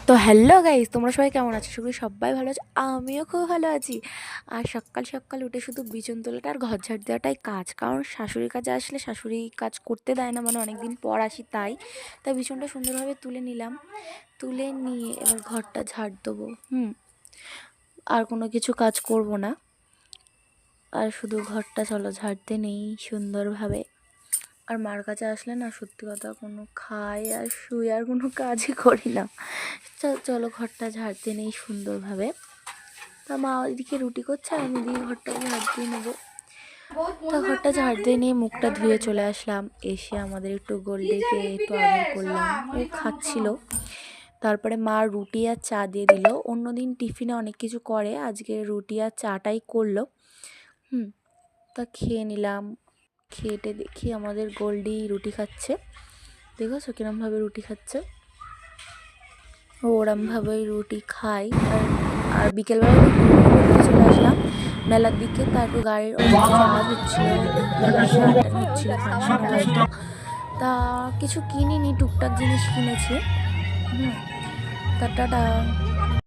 তো hello guys, তোমরা সবাই কেমন আছো? সবাই ভালো আছো, আমিও খুব ভালো আছি। আর সকাল সকাল উঠে শুধু বিছানা তোলাটা আর ঘর ঝাড় দেওয়াটাই কাজ, কারণ শাশুড়ির কাছে আসলে শাশুড়ি কাজ করতে দেয় না, মানে অনেকদিন পর আসি তাই তাই বিছানাটা সুন্দরভাবে তুলে নিলাম। তুলে নিয়ে এবার ঘরটা ঝাড় দেবো। আর কোনো কিছু কাজ করব না, আর শুধু ঘরটা চলো ঝাড়তে নেই সুন্দরভাবে। আর মার কাছে আসলে না, সত্যি কথা, কোনো খাই আর শুই আর কোনো কাজই করি না। চলো ঘরটা ঝাড়তে নেই সুন্দরভাবে। তা মা ওইদিকে রুটি করছে আর আমি দিয়ে ঘরটা ঝাড় দিয়ে নেবো। তা ঘরটা ঝাড় দিয়ে নিয়ে মুখটা ধুয়ে চলে আসলাম। এসে আমাদের একটু গোল্ডিকে একটু আদর করলাম, ও খাচ্ছিল। তারপরে মা রুটি আর চা দিয়ে দিল। অন্যদিন টিফিনে অনেক কিছু করে, আজকে রুটি আর চাটাই করলো। তা খেয়ে নিলাম। খেটে দেখি আমাদের গোল্ডি রুটি খাচ্ছে। দেখেছো কিরমভাবে রুটি খাচ্ছে? ও ওরমভাবেই রুটি খাই। আর বিকেলবেলা চলে আসলাম মেলার দিকে। তারপর গাড়ির অনেক কিছু আওয়াজ হচ্ছিল, মেলার টান হচ্ছিল, ফাংশনের হয়তো। তা কিছু কিনিনি, টুকটাক জিনিস কিনেছি। তা টাটা।